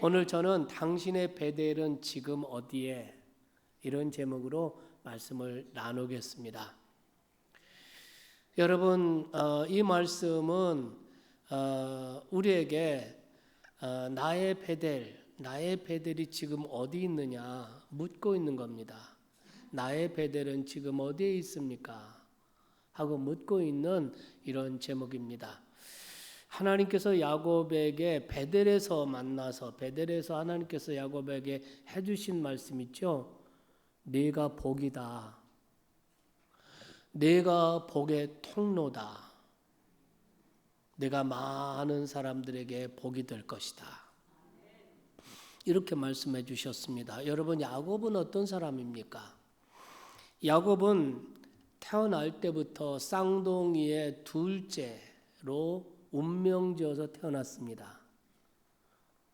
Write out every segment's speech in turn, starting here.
오늘 저는 당신의 베델은 지금 어디에? 이런 제목으로 말씀을 나누겠습니다. 여러분, 이 말씀은 우리에게 나의 베델이 지금 어디 있느냐 묻고 있는 겁니다. 나의 베델은 지금 어디에 있습니까? 하고 묻고 있는 이런 제목입니다. 하나님께서 야곱에게 베델에서 만나서 베델에서 하나님께서 야곱에게 해주신 말씀 있죠. 네가 복이다. 네가 복의 통로다. 내가 많은 사람들에게 복이 될 것이다. 이렇게 말씀해 주셨습니다. 여러분, 야곱은 어떤 사람입니까? 야곱은 태어날 때부터 쌍둥이의 둘째로 운명지어서 태어났습니다.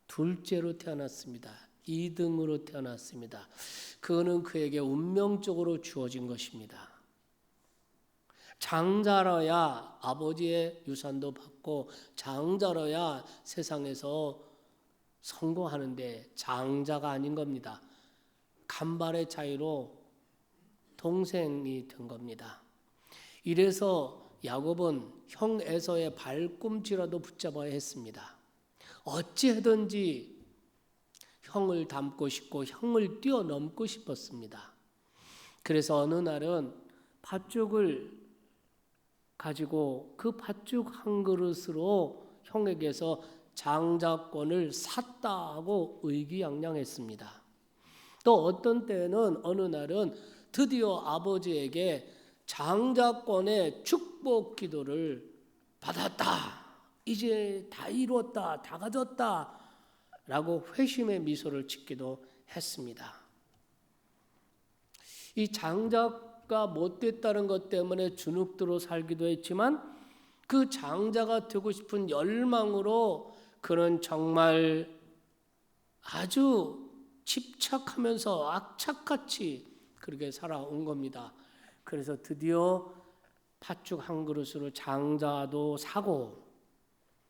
둘째로 태어났습니다. 2등으로 태어났습니다. 그거는 그에게 운명적으로 주어진 것입니다. 장자라야 아버지의 유산도 받고 장자라야 세상에서 성공하는데 장자가 아닌 겁니다. 간발의 차이로 동생이 된 겁니다. 이래서 야곱은 형 에서의 발꿈치라도 붙잡아야 했습니다. 어찌하든지 형을 닮고 싶고 형을 뛰어넘고 싶었습니다. 그래서 어느 날은 팥죽을 가지고 그 팥죽 한 그릇으로 형에게서 장자권을 샀다 하고 의기양양했습니다. 또 어떤 때는 어느 날은 드디어 아버지에게 장자권의 축복 기도를 받았다. 이제 다 이루었다. 다 가졌다. 라고 회심의 미소를 짓기도 했습니다. 이 장자가 못됐다는 것 때문에 주눅들어 살기도 했지만 그 장자가 되고 싶은 열망으로 그는 정말 아주 집착하면서 악착같이 그렇게 살아온 겁니다. 그래서 드디어 팥죽 한 그릇으로 장자도 사고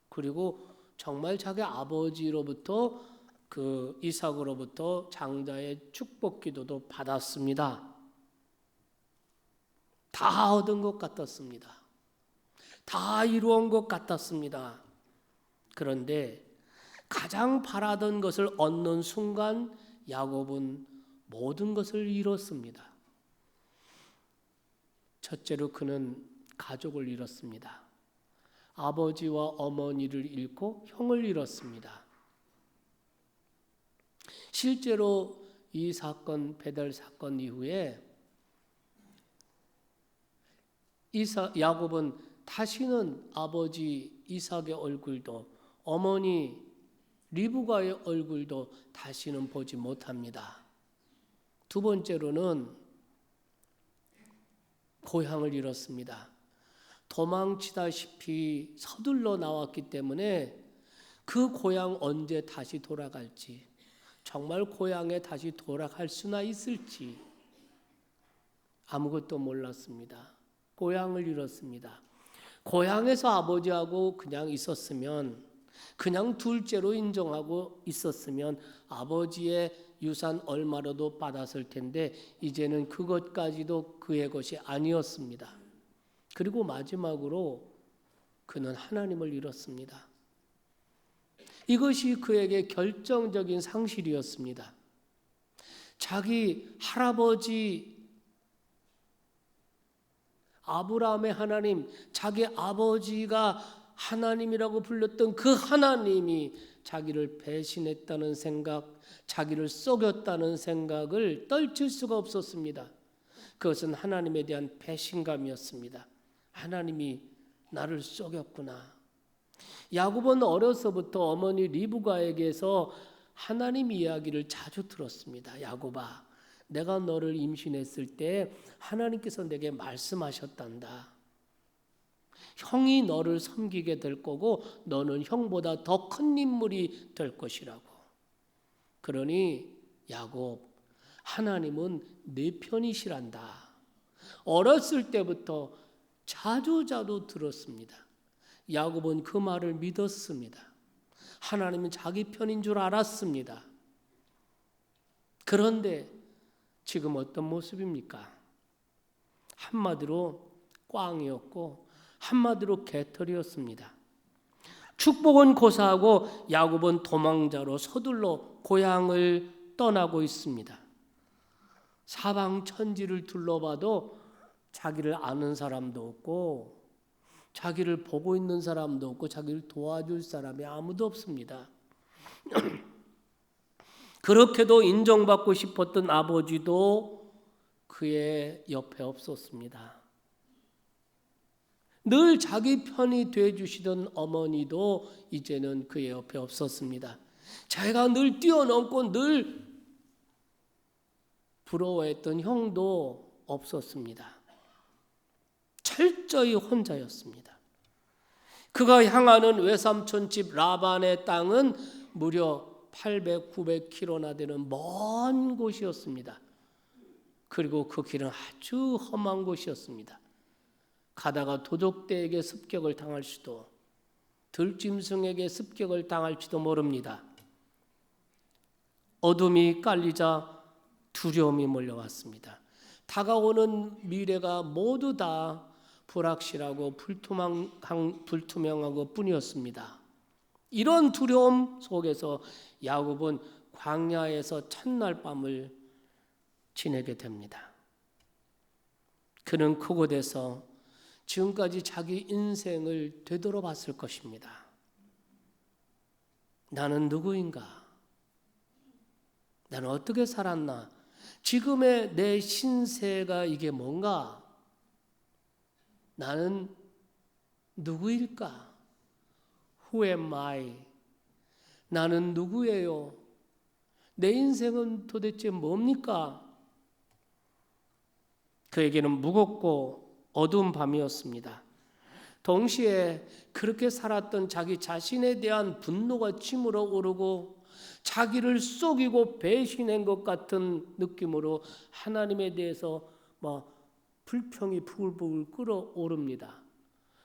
그리고 정말 자기 아버지로부터 그 이삭으로부터 장자의 축복 기도도 받았습니다. 다 얻은 것 같았습니다. 다 이루은 것 같았습니다. 그런데 가장 바라던 것을 얻는 순간 야곱은 모든 것을 잃었습니다. 첫째로 그는 가족을 잃었습니다. 아버지와 어머니를 잃고 형을 잃었습니다. 실제로 이 사건, 베델 사건 이후에 야곱은 다시는 아버지 이삭의 얼굴도 어머니 리브가의 얼굴도 다시는 보지 못합니다. 두 번째로는 고향을 잃었습니다. 도망치다시피 서둘러 나왔기 때문에 그 고향 언제 다시 돌아갈지, 정말 고향에 다시 돌아갈 수나 있을지 아무것도 몰랐습니다. 고향을 잃었습니다. 고향에서 아버지하고 그냥 있었으면, 그냥 둘째로 인정하고 있었으면 아버지의 유산 얼마라도 받았을 텐데 이제는 그것까지도 그의 것이 아니었습니다. 그리고 마지막으로 그는 하나님을 잃었습니다. 이것이 그에게 결정적인 상실이었습니다. 자기 할아버지 아브라함의 하나님, 자기 아버지가 하나님이라고 불렸던 그 하나님이 자기를 배신했다는 생각, 자기를 속였다는 생각을 떨칠 수가 없었습니다. 그것은 하나님에 대한 배신감이었습니다. 하나님이 나를 속였구나. 야곱은 어려서부터 어머니 리브가에게서 하나님 이야기를 자주 들었습니다. 야곱아, 내가 너를 임신했을 때 하나님께서 내게 말씀하셨단다. 형이 너를 섬기게 될 거고 너는 형보다 더 큰 인물이 될 것이라고. 그러니 야곱, 하나님은 내 편이시란다. 어렸을 때부터 자주 들었습니다. 야곱은 그 말을 믿었습니다. 하나님은 자기 편인 줄 알았습니다. 그런데 지금 어떤 모습입니까? 한마디로 꽝이었고 한마디로 개털이었습니다. 축복은 고사하고 야곱은 도망자로 서둘러 고향을 떠나고 있습니다. 사방 천지를 둘러봐도 자기를 아는 사람도 없고 자기를 보고 있는 사람도 없고 자기를 도와줄 사람이 아무도 없습니다. 그렇게도 인정받고 싶었던 아버지도 그의 옆에 없었습니다. 늘 자기 편이 되어주시던 어머니도 이제는 그의 옆에 없었습니다. 자기가 늘 뛰어넘고 늘 부러워했던 형도 없었습니다. 철저히 혼자였습니다. 그가 향하는 외삼촌 집 라반의 땅은 무려 800, 900km나 되는 먼 곳이었습니다. 그리고 그 길은 아주 험한 곳이었습니다. 가다가 도적대에게 습격을 당할 수도, 들짐승에게 습격을 당할지도 모릅니다. 어둠이 깔리자 두려움이 몰려왔습니다. 다가오는 미래가 모두 다 불확실하고 불투명하고 뿐이었습니다. 이런 두려움 속에서 야곱은 광야에서 첫날 밤을 지내게 됩니다. 그는 그곳에서 지금까지 자기 인생을 되돌아봤을 것입니다. 나는 누구인가? 나는 어떻게 살았나? 지금의 내 신세가 이게 뭔가? 나는 누구일까? Who am I? 나는 누구예요? 내 인생은 도대체 뭡니까? 그에게는 무겁고 어두운 밤이었습니다. 동시에 그렇게 살았던 자기 자신에 대한 분노가 치밀어 오르고 자기를 속이고 배신한 것 같은 느낌으로 하나님에 대해서 불평이 부글부글 끓어오릅니다.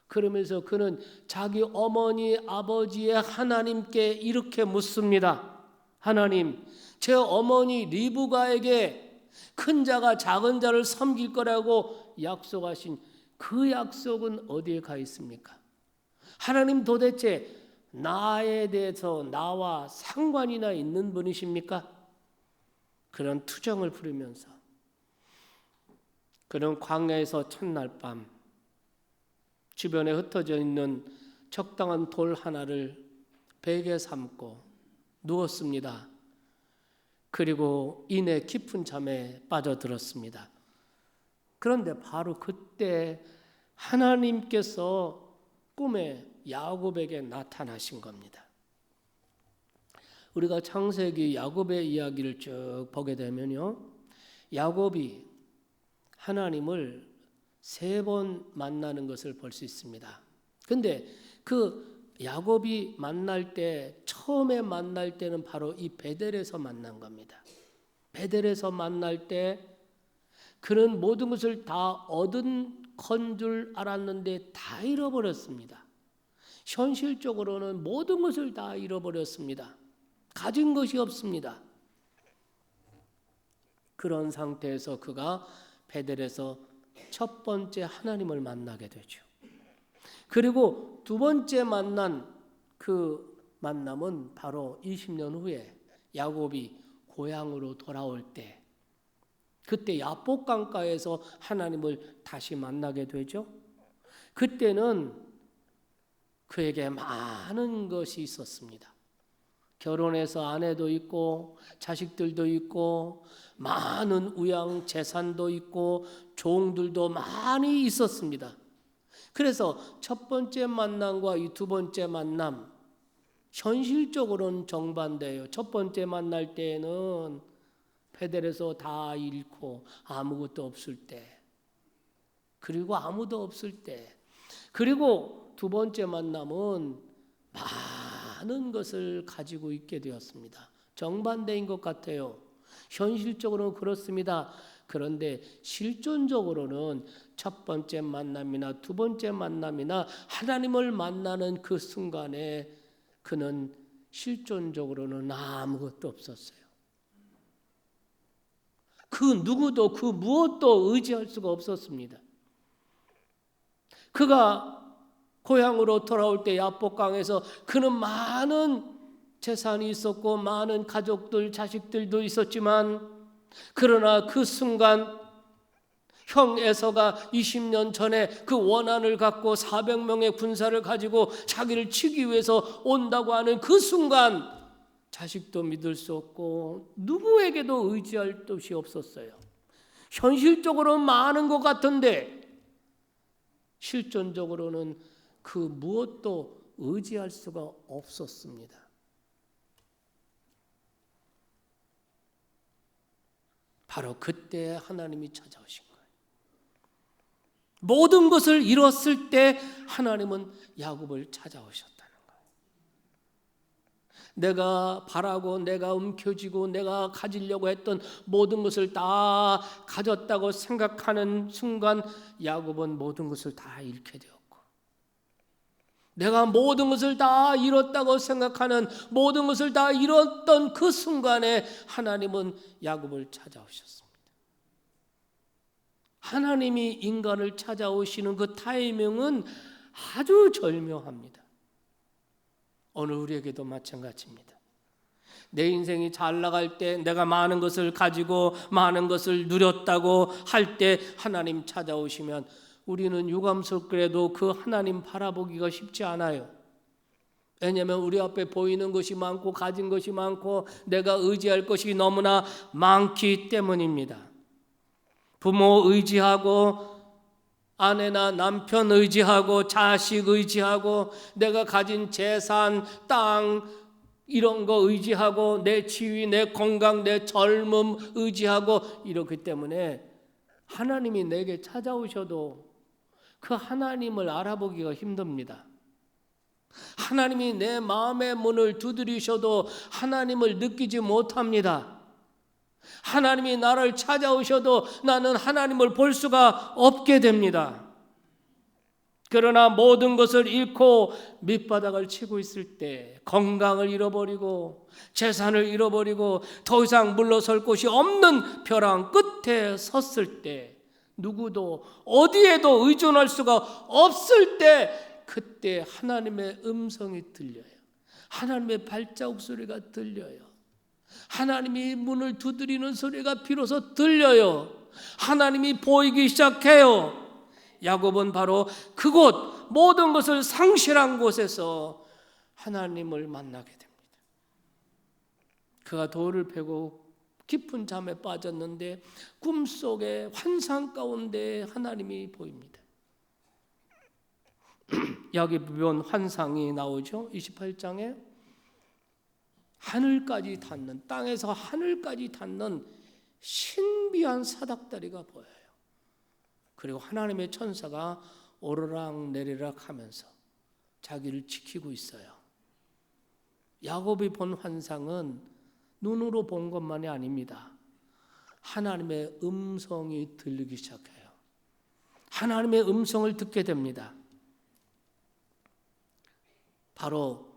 그러면서 그는 자기 어머니 아버지의 하나님께 이렇게 묻습니다. 하나님, 제 어머니 리브가에게 큰 자가 작은 자를 섬길 거라고 약속하신 그 약속은 어디에 가 있습니까? 하나님 도대체 나에 대해서 나와 상관이나 있는 분이십니까? 그런 투정을 부리면서 그는 광야에서 첫날 밤 주변에 흩어져 있는 적당한 돌 하나를 베개 삼고 누웠습니다. 그리고 이내 깊은 잠에 빠져들었습니다. 그런데 바로 그때 하나님께서 꿈에 야곱에게 나타나신 겁니다. 우리가 창세기 야곱의 이야기를 쭉 보게 되면요, 야곱이 하나님을 3번 만나는 것을 볼 수 있습니다. 근데 그 야곱이 만날 때, 처음에 만날 때는 바로 이 베델에서 만난 겁니다. 베델에서 만날 때 그는 모든 것을 다 얻은 건 줄 알았는데 다 잃어버렸습니다. 현실적으로는 모든 것을 다 잃어버렸습니다. 가진 것이 없습니다. 그런 상태에서 그가 베델에서 첫 번째 하나님을 만나게 되죠. 그리고 두 번째 만난 그 만남은 바로 20년 후에 야곱이 고향으로 돌아올 때, 그때 야복 강가에서 하나님을 다시 만나게 되죠. 그때는 그에게 많은 것이 있었습니다. 결혼해서 아내도 있고 자식들도 있고 많은 우양 재산도 있고 종들도 많이 있었습니다. 그래서 첫 번째 만남과 이 두 번째 만남, 현실적으로는 정반대예요. 첫 번째 만날 때에는 베델에서 다 잃고 아무것도 없을 때, 그리고 아무도 없을 때, 그리고 두 번째 만남은 많은 것을 가지고 있게 되었습니다. 정반대인 것 같아요. 현실적으로는 그렇습니다. 그런데 실존적으로는 첫 번째 만남이나 두 번째 만남이나 하나님을 만나는 그 순간에 그는 실존적으로는 아무것도 없었어요. 그 누구도 그 무엇도 의지할 수가 없었습니다. 그가 고향으로 돌아올 때 야복강에서 그는 많은 재산이 있었고 많은 가족들, 자식들도 있었지만 그러나 그 순간 형 에서가 20년 전에 그 원한을 갖고 400명의 군사를 가지고 자기를 치기 위해서 온다고 하는 그 순간 자식도 믿을 수 없고 누구에게도 의지할 곳이 없었어요. 현실적으로 많은 것 같은데 실존적으로는 그 무엇도 의지할 수가 없었습니다. 바로 그때 하나님이 찾아오신 거예요. 모든 것을 잃었을 때 하나님은 야곱을 찾아오셨다는 거예요. 내가 바라고 내가 움켜쥐고 내가 가지려고 했던 모든 것을 다 가졌다고 생각하는 순간 야곱은 모든 것을 다 잃게 되었고, 내가 모든 것을 다 잃었다고 생각하는 모든 것을 다 잃었던 그 순간에 하나님은 야곱을 찾아오셨습니다. 하나님이 인간을 찾아오시는 그 타이밍은 아주 절묘합니다. 오늘 우리에게도 마찬가지입니다. 내 인생이 잘 나갈 때 내가 많은 것을 가지고 많은 것을 누렸다고 할 때 하나님 찾아오시면 우리는 유감스럽게도 그 하나님 바라보기가 쉽지 않아요. 왜냐하면 우리 앞에 보이는 것이 많고 가진 것이 많고 내가 의지할 것이 너무나 많기 때문입니다. 부모 의지하고 아내나 남편 의지하고 자식 의지하고 내가 가진 재산, 땅 이런 거 의지하고 내 지위, 내 건강, 내 젊음 의지하고 이렇기 때문에 하나님이 내게 찾아오셔도 그 하나님을 알아보기가 힘듭니다. 하나님이 내 마음의 문을 두드리셔도 하나님을 느끼지 못합니다. 하나님이 나를 찾아오셔도 나는 하나님을 볼 수가 없게 됩니다. 그러나 모든 것을 잃고 밑바닥을 치고 있을 때, 건강을 잃어버리고 재산을 잃어버리고 더 이상 물러설 곳이 없는 벼랑 끝에 섰을 때, 누구도 어디에도 의존할 수가 없을 때, 그때 하나님의 음성이 들려요. 하나님의 발자국 소리가 들려요. 하나님이 문을 두드리는 소리가 비로소 들려요. 하나님이 보이기 시작해요. 야곱은 바로 그곳 모든 것을 상실한 곳에서 하나님을 만나게 됩니다. 그가 돌을 패고 깊은 잠에 빠졌는데 꿈속에 환상 가운데 하나님이 보입니다. 여기 보면 환상이 나오죠. 28장에 하늘까지 닿는, 땅에서 하늘까지 닿는 신비한 사닥다리가 보여요. 그리고 하나님의 천사가 오르락 내리락 하면서 자기를 지키고 있어요. 야곱이 본 환상은 눈으로 본 것만이 아닙니다. 하나님의 음성이 들리기 시작해요. 하나님의 음성을 듣게 됩니다. 바로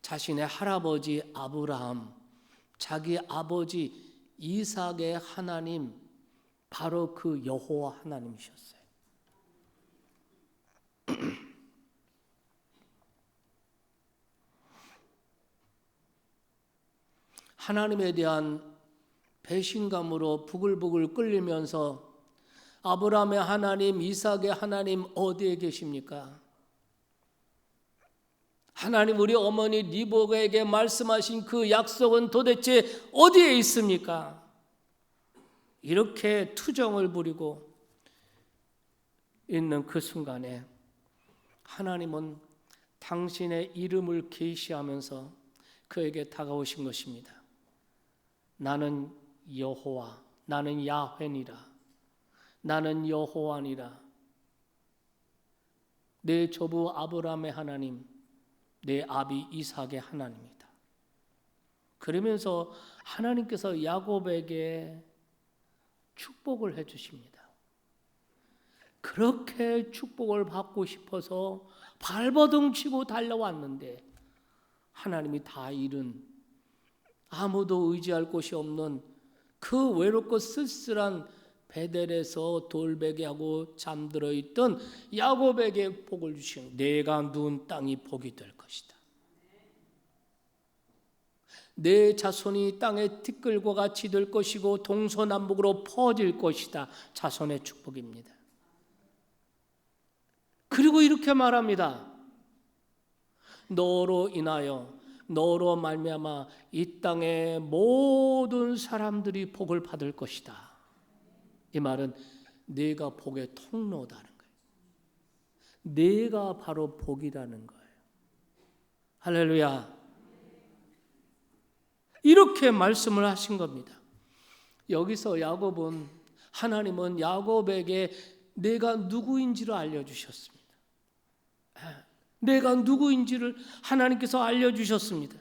자신의 할아버지 아브라함, 자기 아버지 이삭의 하나님, 바로 그 여호와 하나님이셨어요. 하나님에 대한 배신감으로 부글부글 끓이면서 아브라함의 하나님, 이삭의 하나님 어디에 계십니까? 하나님 우리 어머니 리브가에게 말씀하신 그 약속은 도대체 어디에 있습니까? 이렇게 투정을 부리고 있는 그 순간에 하나님은 당신의 이름을 계시하면서 그에게 다가오신 것입니다. 나는 여호와, 나는 야훼니라, 나는 여호와니라. 내 조부 아브라함의 하나님, 내 아비 이삭의 하나님이다. 그러면서 하나님께서 야곱에게 축복을 해주십니다. 그렇게 축복을 받고 싶어서 발버둥 치고 달려왔는데 하나님이 다 잃은, 아무도 의지할 곳이 없는 그 외롭고 쓸쓸한 베델에서 돌베개하고 잠들어 있던 야곱에게 복을 주시는, 내가 누운 땅이 복이 될 것이다. 내 자손이 땅의 티끌과 같이 될 것이고 동서남북으로 퍼질 것이다. 자손의 축복입니다. 그리고 이렇게 말합니다. 너로 인하여, 너로 말미암아 이 땅의 모든 사람들이 복을 받을 것이다. 이 말은 네가 복의 통로다는 거예요. 네가 바로 복이라는 거예요. 할렐루야. 이렇게 말씀을 하신 겁니다. 여기서 야곱은, 하나님은 야곱에게 내가 누구인지를 알려주셨습니다. 내가 누구인지를 하나님께서 알려주셨습니다.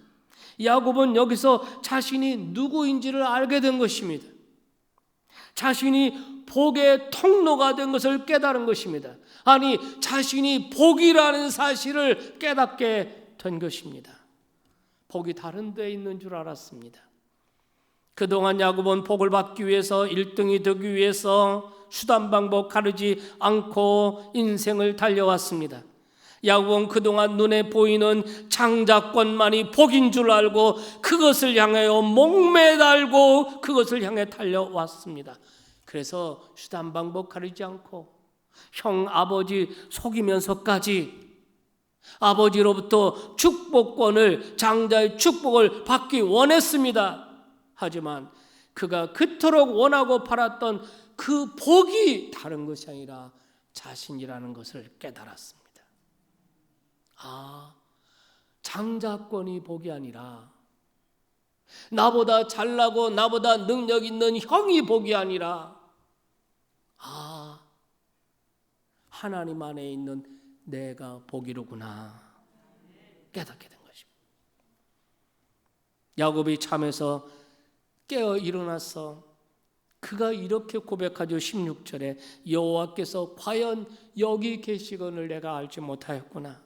야곱은 여기서 자신이 누구인지를 알게 된 것입니다. 자신이 복의 통로가 된 것을 깨달은 것입니다. 아니, 자신이 복이라는 사실을 깨닫게 된 것입니다. 복이 다른 데 있는 줄 알았습니다. 그동안 야곱은 복을 받기 위해서, 1등이 되기 위해서 수단 방법 가르지 않고 인생을 달려왔습니다. 야곱은 그동안 눈에 보이는 장자권만이 복인 줄 알고 그것을 향하여 목매달고 그것을 향해 달려왔습니다. 그래서 수단 방법 가리지 않고 형 아버지 속이면서까지 아버지로부터 축복권을, 장자의 축복을 받기 원했습니다. 하지만 그가 그토록 원하고 바랐던 그 복이 다른 것이 아니라 자신이라는 것을 깨달았습니다. 아, 장자권이 복이 아니라, 나보다 잘나고 나보다 능력 있는 형이 복이 아니라, 아, 하나님 안에 있는 내가 복이로구나 깨닫게 된 것입니다. 야곱이 잠에서 깨어 일어나서 그가 이렇게 고백하죠. 16절에 여호와께서 과연 여기 계시거늘 내가 알지 못하였구나.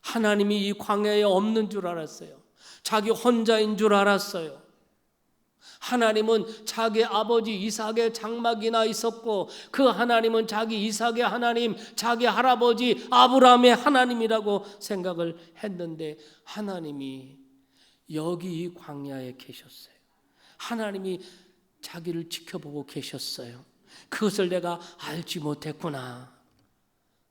하나님이 이 광야에 없는 줄 알았어요. 자기 혼자인 줄 알았어요. 하나님은 자기 아버지 이삭의 장막이나 있었고 그 하나님은 자기 이삭의 하나님, 자기 할아버지 아브라함의 하나님이라고 생각을 했는데 하나님이 여기 이 광야에 계셨어요. 하나님이 자기를 지켜보고 계셨어요. 그것을 내가 알지 못했구나.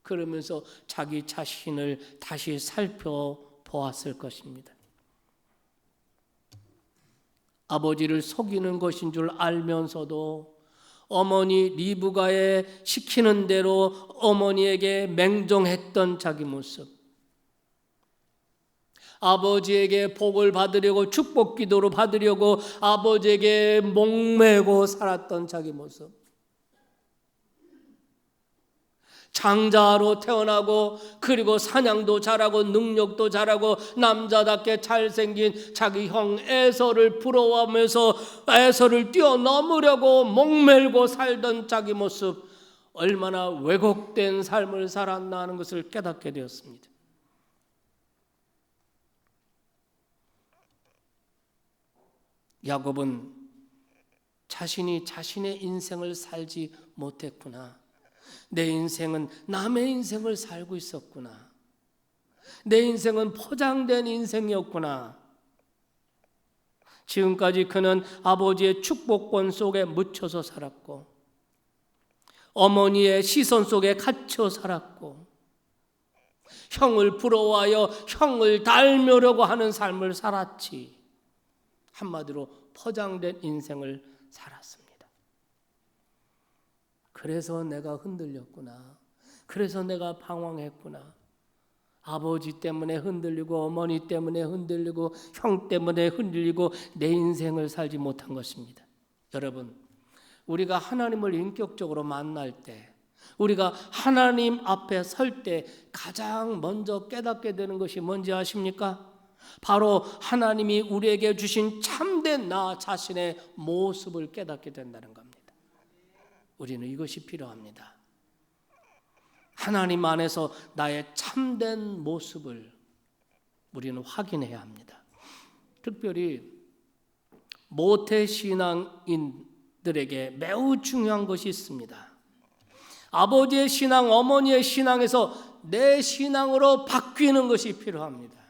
그러면서 자기 자신을 다시 살펴보았을 것입니다. 아버지를 속이는 것인 줄 알면서도 어머니 리브가의 시키는 대로 어머니에게 맹종했던 자기 모습, 아버지에게 복을 받으려고 축복 기도로 받으려고 아버지에게 목매고 살았던 자기 모습, 장자로 태어나고 그리고 사냥도 잘하고 능력도 잘하고 남자답게 잘생긴 자기 형 에서를 부러워하면서 에서를 뛰어넘으려고 목매고 살던 자기 모습, 얼마나 왜곡된 삶을 살았나 하는 것을 깨닫게 되었습니다. 야곱은 자신이 자신의 인생을 살지 못했구나. 내 인생은 남의 인생을 살고 있었구나. 내 인생은 포장된 인생이었구나. 지금까지 그는 아버지의 축복권 속에 묻혀서 살았고 어머니의 시선 속에 갇혀 살았고 형을 부러워하여 형을 닮으려고 하는 삶을 살았지. 한마디로 포장된 인생을 살았습니다. 그래서 내가 흔들렸구나. 그래서 내가 방황했구나. 아버지 때문에 흔들리고 어머니 때문에 흔들리고 형 때문에 흔들리고 내 인생을 살지 못한 것입니다. 여러분, 우리가 하나님을 인격적으로 만날 때, 우리가 하나님 앞에 설 때 가장 먼저 깨닫게 되는 것이 뭔지 아십니까? 바로 하나님이 우리에게 주신 참된 나 자신의 모습을 깨닫게 된다는 겁니다. 우리는 이것이 필요합니다. 하나님 안에서 나의 참된 모습을 우리는 확인해야 합니다. 특별히 모태신앙인들에게 매우 중요한 것이 있습니다. 아버지의 신앙, 어머니의 신앙에서 내 신앙으로 바뀌는 것이 필요합니다.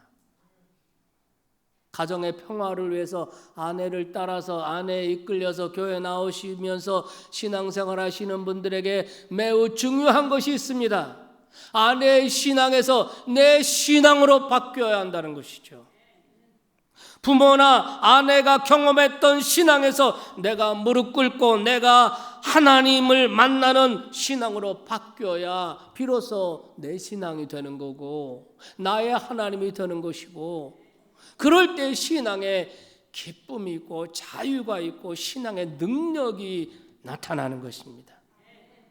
가정의 평화를 위해서 아내를 따라서 아내에 이끌려서 교회 나오시면서 신앙생활 하시는 분들에게 매우 중요한 것이 있습니다. 아내의 신앙에서 내 신앙으로 바뀌어야 한다는 것이죠. 부모나 아내가 경험했던 신앙에서 내가 무릎 꿇고 내가 하나님을 만나는 신앙으로 바뀌어야 비로소 내 신앙이 되는 거고 나의 하나님이 되는 것이고, 그럴 때 신앙에 기쁨이 있고 자유가 있고 신앙의 능력이 나타나는 것입니다.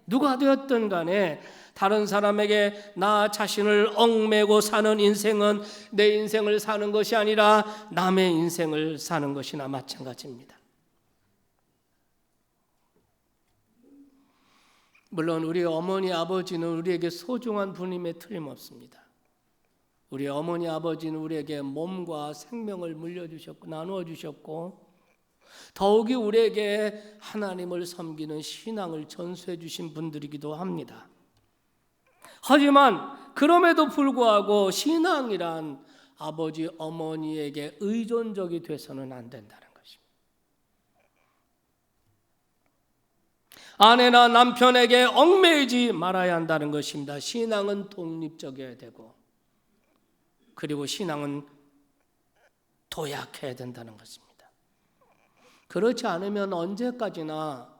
누가 되었든 간에 다른 사람에게 나 자신을 얽매고 사는 인생은 내 인생을 사는 것이 아니라 남의 인생을 사는 것이나 마찬가지입니다. 물론 우리 어머니 아버지는 우리에게 소중한 분임에 틀림없습니다. 우리 어머니 아버지는 우리에게 몸과 생명을 물려주셨고 나누어 주셨고, 더욱이 우리에게 하나님을 섬기는 신앙을 전수해 주신 분들이기도 합니다. 하지만 그럼에도 불구하고 신앙이란 아버지 어머니에게 의존적이 돼서는 안 된다는 것입니다. 아내나 남편에게 얽매이지 말아야 한다는 것입니다. 신앙은 독립적이어야 되고, 그리고 신앙은 도약해야 된다는 것입니다. 그렇지 않으면 언제까지나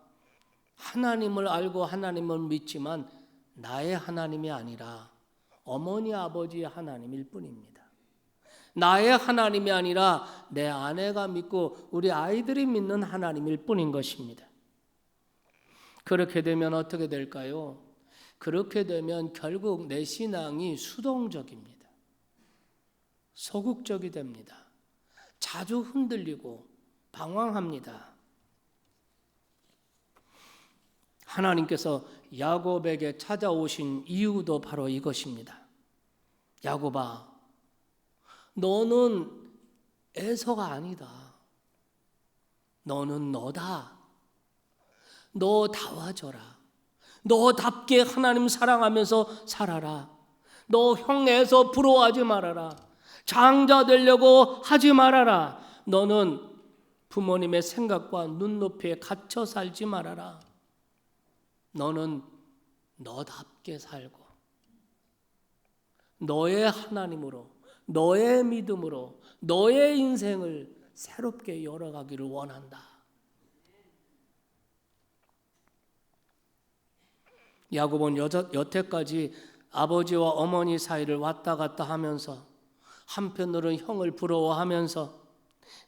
하나님을 알고 하나님을 믿지만 나의 하나님이 아니라 어머니 아버지의 하나님일 뿐입니다. 나의 하나님이 아니라 내 아내가 믿고 우리 아이들이 믿는 하나님일 뿐인 것입니다. 그렇게 되면 어떻게 될까요? 그렇게 되면 결국 내 신앙이 수동적입니다. 소극적이 됩니다. 자주 흔들리고 방황합니다. 하나님께서 야곱에게 찾아오신 이유도 바로 이것입니다. 야곱아, 너는 에서가 아니다. 너는 너다. 너다워져라. 너답게 하나님 사랑하면서 살아라. 너 형 에서 부러워하지 말아라. 장자 되려고 하지 말아라. 너는 부모님의 생각과 눈높이에 갇혀 살지 말아라. 너는 너답게 살고 너의 하나님으로, 너의 믿음으로 너의 인생을 새롭게 열어가기를 원한다. 야곱은 여태까지 아버지와 어머니 사이를 왔다 갔다 하면서 한편으로는 형을 부러워하면서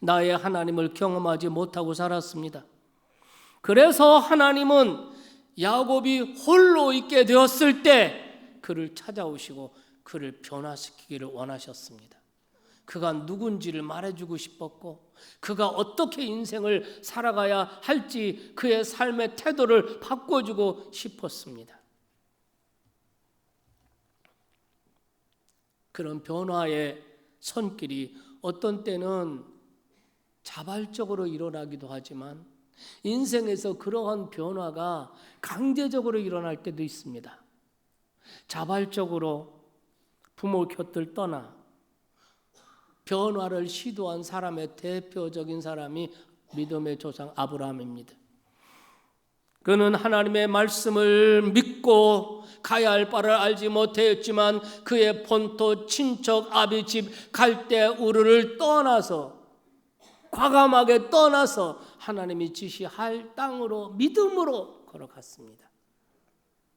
나의 하나님을 경험하지 못하고 살았습니다. 그래서 하나님은 야곱이 홀로 있게 되었을 때 그를 찾아오시고 그를 변화시키기를 원하셨습니다. 그가 누군지를 말해주고 싶었고, 그가 어떻게 인생을 살아가야 할지 그의 삶의 태도를 바꿔주고 싶었습니다. 그런 변화의 손길이 어떤 때는 자발적으로 일어나기도 하지만 인생에서 그러한 변화가 강제적으로 일어날 때도 있습니다. 자발적으로 부모 곁을 떠나 변화를 시도한 사람의 대표적인 사람이 믿음의 조상 아브라함입니다. 그는 하나님의 말씀을 믿고 가야 할 바를 알지 못했지만 그의 본토 친척 아비집 갈대 우르를 떠나서, 과감하게 떠나서 하나님이 지시할 땅으로 믿음으로 걸어갔습니다.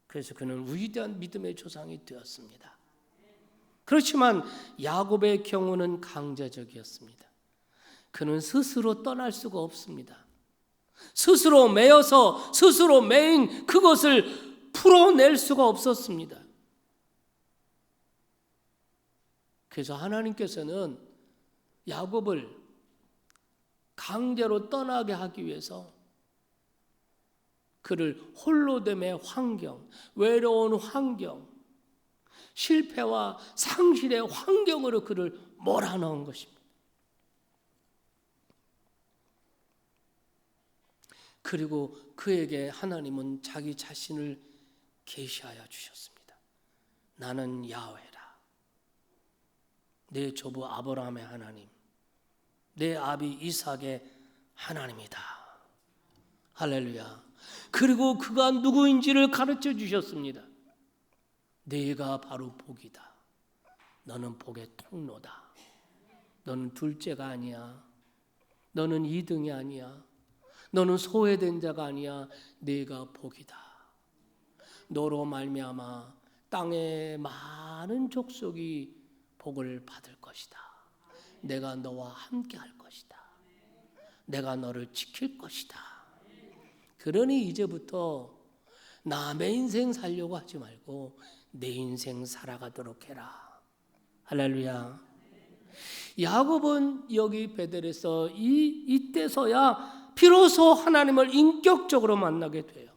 그래서 그는 위대한 믿음의 조상이 되었습니다. 그렇지만 야곱의 경우는 강제적이었습니다. 그는 스스로 떠날 수가 없습니다. 스스로 매여서 스스로 매인 그것을 풀어낼 수가 없었습니다. 그래서 하나님께서는 야곱을 강제로 떠나게 하기 위해서 그를 홀로됨의 환경, 외로운 환경, 실패와 상실의 환경으로 그를 몰아넣은 것입니다. 그리고 그에게 하나님은 자기 자신을 계시하여 주셨습니다. 나는 야훼라. 내 조부 아브라함의 하나님, 내 아비 이삭의 하나님이다. 할렐루야. 그리고 그가 누구인지를 가르쳐 주셨습니다. 네가 바로 복이다. 너는 복의 통로다. 너는 둘째가 아니야. 너는 2등이 아니야. 너는 소외된 자가 아니야. 네가 복이다. 너로 말미암아 땅의 많은 족속이 복을 받을 것이다. 내가 너와 함께 할 것이다. 내가 너를 지킬 것이다. 그러니 이제부터 남의 인생 살려고 하지 말고 내 인생 살아가도록 해라. 할렐루야. 야곱은 여기 베델에서 이때서야 비로소 하나님을 인격적으로 만나게 돼요.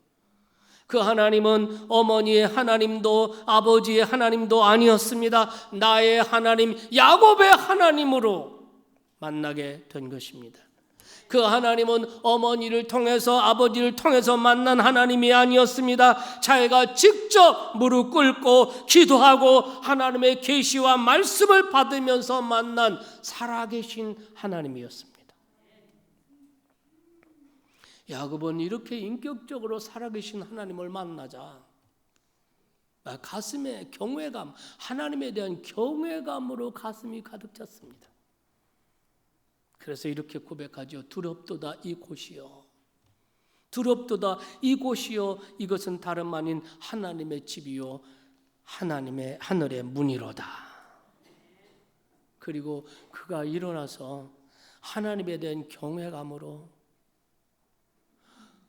그 하나님은 어머니의 하나님도 아버지의 하나님도 아니었습니다. 나의 하나님 야곱의 하나님으로 만나게 된 것입니다. 그 하나님은 어머니를 통해서 아버지를 통해서 만난 하나님이 아니었습니다. 자기가 직접 무릎 꿇고 기도하고 하나님의 계시와 말씀을 받으면서 만난 살아계신 하나님이었습니다. 야곱은 이렇게 인격적으로 살아계신 하나님을 만나자 가슴에 경외감, 하나님에 대한 경외감으로 가슴이 가득 찼습니다. 그래서 이렇게 고백하죠. 두렵도다 이곳이요. 두렵도다 이곳이요. 이것은 다름 아닌 하나님의 집이요. 하나님의 하늘의 문이로다. 그리고 그가 일어나서 하나님에 대한 경외감으로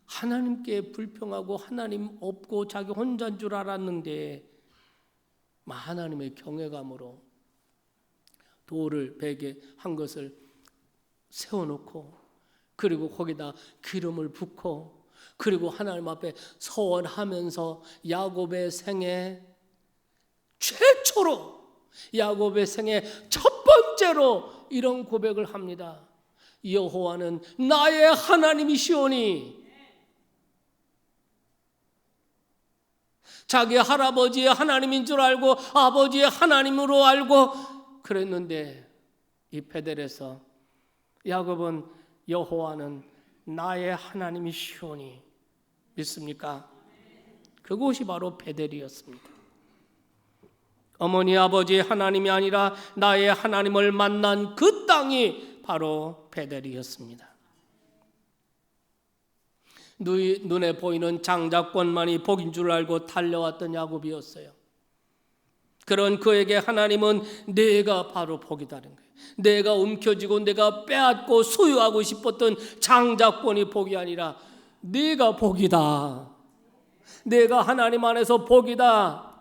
하나님께 불평하고 하나님 없고 자기 혼자인 줄 알았는데 하나님의 경외감으로 돌을 베개 한 것을 세워놓고 그리고 거기다 기름을 붓고 그리고 하나님 앞에 서원하면서 야곱의 생애 최초로 야곱의 생애 첫 번째로 이런 고백을 합니다. 여호와는 나의 하나님이시오니. 자기 할아버지의 하나님인 줄 알고 아버지의 하나님으로 알고 그랬는데 이 베델에서 야곱은 여호와는 나의 하나님이시오니 믿습니까? 그곳이 바로 베델이었습니다. 어머니 아버지의 하나님이 아니라 나의 하나님을 만난 그 땅이 바로 베델이었습니다. 눈에 보이는 장자권만이 복인 줄 알고 달려왔던 야곱이었어요. 그런 그에게 하나님은 내가 바로 복이다는 거예요. 내가 움켜쥐고 내가 빼앗고 소유하고 싶었던 장자권이 복이 아니라 네가 복이다. 내가 하나님 안에서 복이다.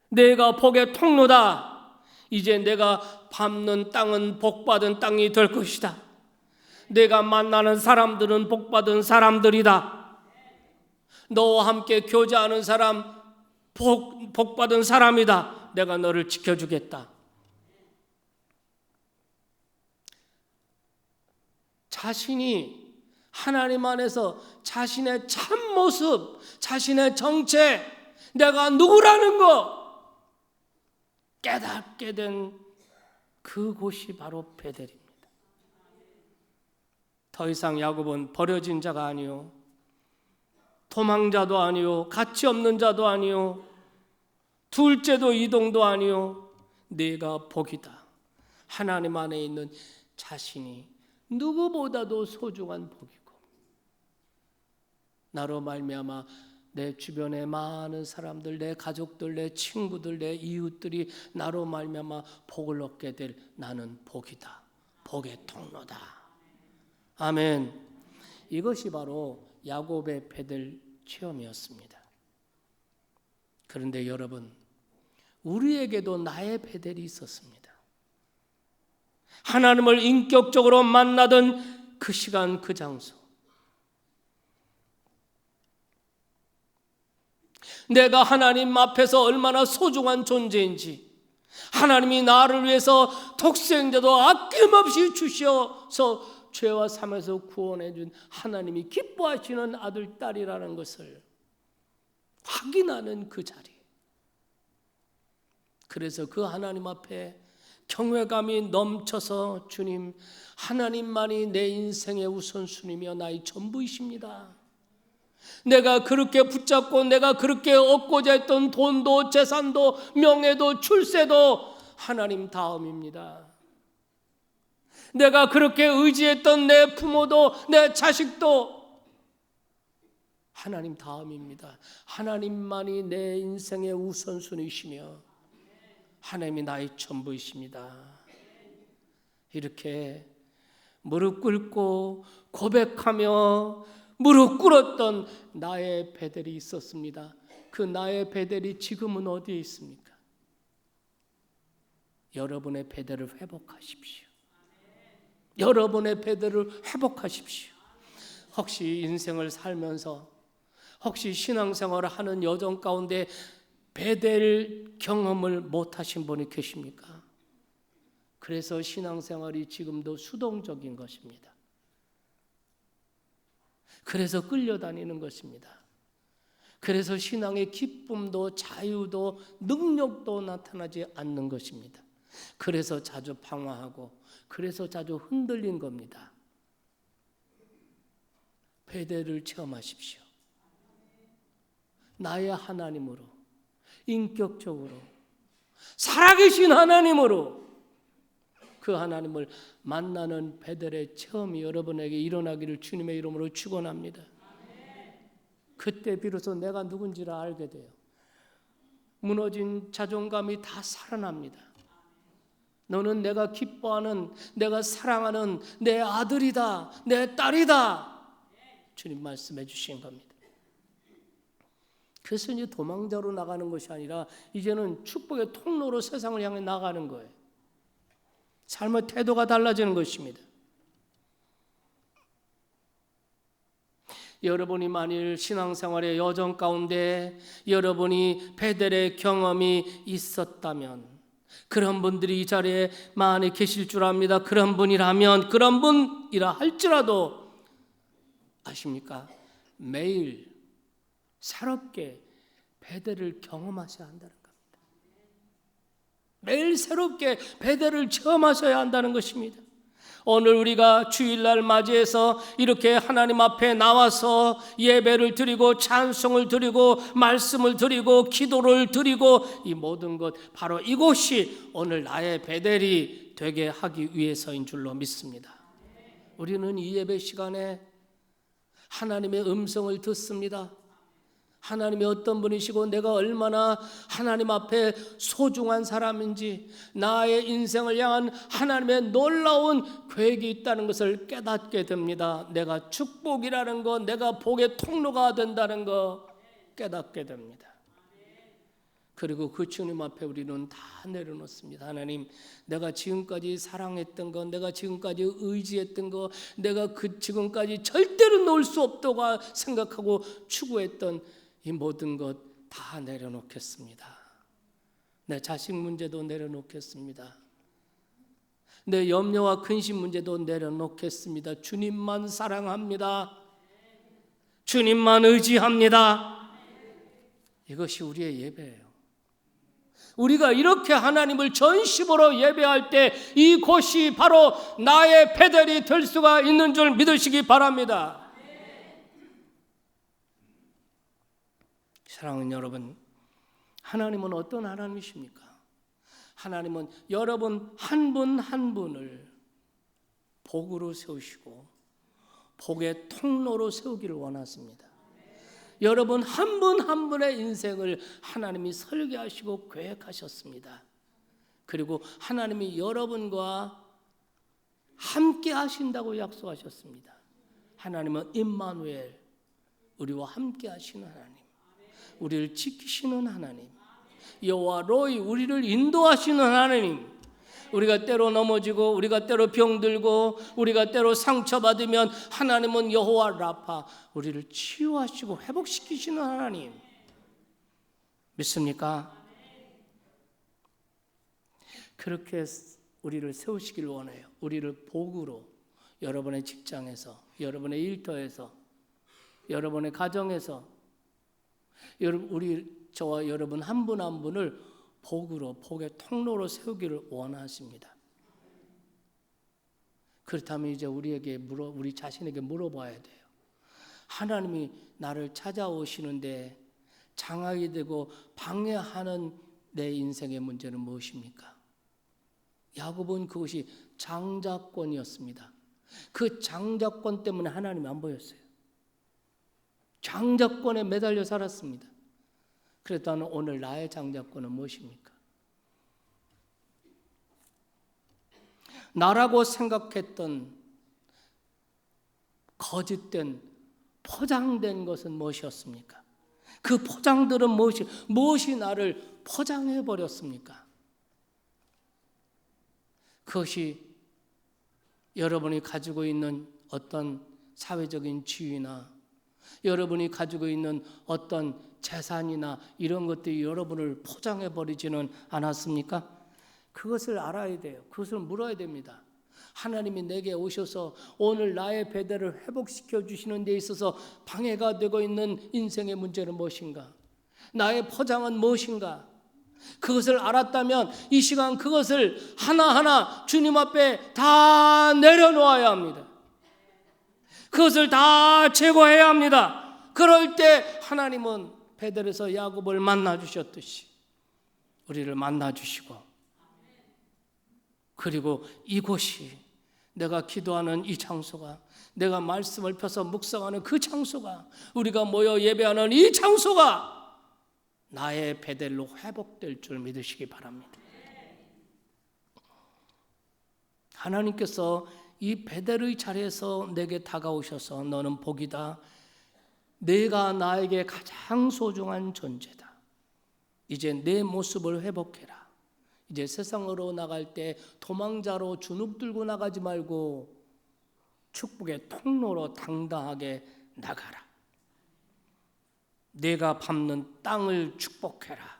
내가 복의 통로다. 이제 내가 밟는 땅은 복받은 땅이 될 것이다. 내가 만나는 사람들은 복받은 사람들이다. 너와 함께 교제하는 사람 복받은 사람이다. 내가 너를 지켜주겠다. 자신이 하나님 안에서 자신의 참모습, 자신의 정체, 내가 누구라는 거 깨닫게 된 그곳이 바로 베델입니다. 더 이상 야곱은 버려진 자가 아니요, 도망자도 아니요, 가치 없는 자도 아니요, 둘째도 이동도 아니요, 내가 복이다. 하나님 안에 있는 자신이 누구보다도 소중한 복이고 나로 말미암아 내 주변의 많은 사람들, 내 가족들, 내 친구들, 내 이웃들이 나로 말미암아 복을 얻게 될 나는 복이다. 복의 통로다. 아멘. 이것이 바로 야곱의 베델 체험이었습니다. 그런데 여러분, 우리에게도 나의 베델이 있었습니다. 하나님을 인격적으로 만나던 그 시간, 그 장소. 내가 하나님 앞에서 얼마나 소중한 존재인지, 하나님이 나를 위해서 독생자도 아낌없이 주셔서 죄와 삶에서 구원해 준 하나님이 기뻐하시는 아들, 딸이라는 것을 확인하는 그 자리. 그래서 그 하나님 앞에 경외감이 넘쳐서 주님, 하나님만이 내 인생의 우선순위며 나의 전부이십니다. 내가 그렇게 붙잡고 내가 그렇게 얻고자 했던 돈도 재산도 명예도 출세도 하나님 다음입니다. 내가 그렇게 의지했던 내 부모도 내 자식도 하나님 다음입니다. 하나님만이 내 인생의 우선순위이시며 하나님이 나의 전부이십니다. 이렇게 무릎 꿇고 고백하며 무릎 꿇었던 나의 베델이 있었습니다. 그 나의 베델이 지금은 어디에 있습니까? 여러분의 베델을 회복하십시오. 여러분의 베델을 회복하십시오. 혹시 인생을 살면서 혹시 신앙생활을 하는 여정 가운데 베델 경험을 못하신 분이 계십니까? 그래서 신앙생활이 지금도 수동적인 것입니다. 그래서 끌려다니는 것입니다. 그래서 신앙의 기쁨도 자유도 능력도 나타나지 않는 것입니다. 그래서 자주 방황하고 그래서 자주 흔들린 겁니다. 베델을 체험하십시오. 나의 하나님으로, 인격적으로, 살아계신 하나님으로 그 하나님을 만나는 베델의 체험이 여러분에게 일어나기를 주님의 이름으로 축원합니다. 그때 비로소 내가 누군지를 알게 돼요. 무너진 자존감이 다 살아납니다. 너는 내가 기뻐하는, 내가 사랑하는 내 아들이다, 내 딸이다. 주님 말씀해 주신 겁니다. 그래서 이제 도망자로 나가는 것이 아니라 이제는 축복의 통로로 세상을 향해 나가는 거예요. 삶의 태도가 달라지는 것입니다. 여러분이 만일 신앙생활의 여정 가운데 여러분이 베델의 경험이 있었다면, 그런 분들이 이 자리에 많이 계실 줄 압니다. 그런 분이라면, 그런 분이라 할지라도 아십니까? 매일 새롭게 베델을 경험하셔야 한다는 겁니다. 매일 새롭게 베델을 체험하셔야 한다는 것입니다. 오늘 우리가 주일날 맞이해서 이렇게 하나님 앞에 나와서 예배를 드리고 찬송을 드리고 말씀을 드리고 기도를 드리고 이 모든 것, 바로 이곳이 오늘 나의 베델이 되게 하기 위해서인 줄로 믿습니다. 우리는 이 예배 시간에 하나님의 음성을 듣습니다. 하나님이 어떤 분이시고 내가 얼마나 하나님 앞에 소중한 사람인지, 나의 인생을 향한 하나님의 놀라운 계획이 있다는 것을 깨닫게 됩니다. 내가 축복이라는 것, 내가 복의 통로가 된다는 것 깨닫게 됩니다. 그리고 그 주님 앞에 우리는 다 내려놓습니다. 하나님, 내가 지금까지 사랑했던 것, 내가 지금까지 의지했던 것, 내가 지금까지 절대로 놓을 수 없다고 생각하고 추구했던 이 모든 것 다 내려놓겠습니다. 내 자식 문제도 내려놓겠습니다. 내 염려와 근심 문제도 내려놓겠습니다. 주님만 사랑합니다. 주님만 의지합니다. 이것이 우리의 예배예요. 우리가 이렇게 하나님을 전심으로 예배할 때 이곳이 바로 나의 베델이 될 수가 있는 줄 믿으시기 바랍니다. 사랑하는 여러분, 하나님은 어떤 하나님이십니까? 하나님은 여러분 한 분 한 분을 복으로 세우시고 복의 통로로 세우기를 원하십니다. 여러분 한 분 한 분의 인생을 하나님이 설계하시고 계획하셨습니다. 그리고 하나님이 여러분과 함께 하신다고 약속하셨습니다. 하나님은 임마누엘, 우리와 함께 하시는 하나님, 우리를 지키시는 하나님, 여호와 로이, 우리를 인도하시는 하나님. 우리가 때로 넘어지고 우리가 때로 병들고 우리가 때로 상처받으면 하나님은 여호와 라파, 우리를 치유하시고 회복시키시는 하나님. 믿습니까? 그렇게 우리를 세우시길 원해요. 우리를 복으로, 여러분의 직장에서, 여러분의 일터에서, 여러분의 가정에서, 저와 여러분 한 분 한 분을 복으로, 복의 통로로 세우기를 원하십니다. 그렇다면 이제 우리 자신에게 물어봐야 돼요. 하나님이 나를 찾아오시는데 장악이 되고 방해하는 내 인생의 문제는 무엇입니까? 야곱은 그것이 장자권이었습니다. 그 장자권 때문에 하나님이 안 보였어요. 장자권에 매달려 살았습니다. 그랬다면 오늘 나의 장자권은 무엇입니까? 나라고 생각했던 거짓된 포장된 것은 무엇이었습니까? 그 포장들은 무엇이 나를 포장해 버렸습니까? 그것이 여러분이 가지고 있는 어떤 사회적인 지위나 여러분이 가지고 있는 어떤 재산이나 이런 것들이 여러분을 포장해 버리지는 않았습니까? 그것을 알아야 돼요. 그것을 물어야 됩니다. 하나님이 내게 오셔서 오늘 나의 배대를 회복시켜 주시는 데 있어서 방해가 되고 있는 인생의 문제는 무엇인가? 나의 포장은 무엇인가? 그것을 알았다면 이 시간 그것을 하나하나 주님 앞에 다 내려놓아야 합니다. 그것을 다 제거해야 합니다. 그럴 때 하나님은 베델에서 야곱을 만나 주셨듯이 우리를 만나 주시고, 그리고 이곳이 내가 기도하는 이 장소가, 내가 말씀을 펴서 묵상하는 그 장소가, 우리가 모여 예배하는 이 장소가 나의 베델로 회복될 줄 믿으시기 바랍니다. 하나님께서 이 베델의 자리에서 내게 다가오셔서 너는 복이다. 내가 나에게 가장 소중한 존재다. 이제 내 모습을 회복해라. 이제 세상으로 나갈 때 도망자로 주눅 들고 나가지 말고 축복의 통로로 당당하게 나가라. 내가 밟는 땅을 축복해라.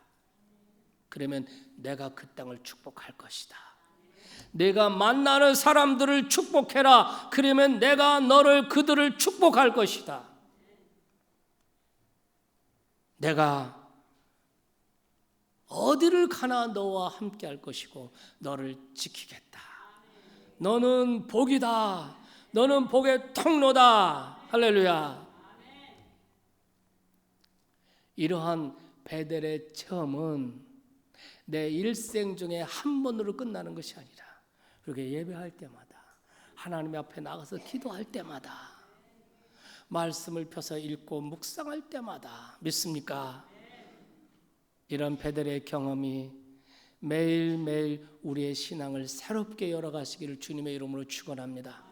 그러면 내가 그 땅을 축복할 것이다. 내가 만나는 사람들을 축복해라. 그러면 내가 그들을 축복할 것이다. 내가 어디를 가나 너와 함께 할 것이고 너를 지키겠다. 너는 복이다. 너는 복의 통로다. 할렐루야. 이러한 베델의 체험은 내 일생 중에 한 번으로 끝나는 것이 아니라 그렇게 예배할 때마다, 하나님 앞에 나가서 기도할 때마다, 말씀을 펴서 읽고 묵상할 때마다, 믿습니까? 이런 베델의 경험이 매일매일 우리의 신앙을 새롭게 열어가시기를 주님의 이름으로 축원합니다.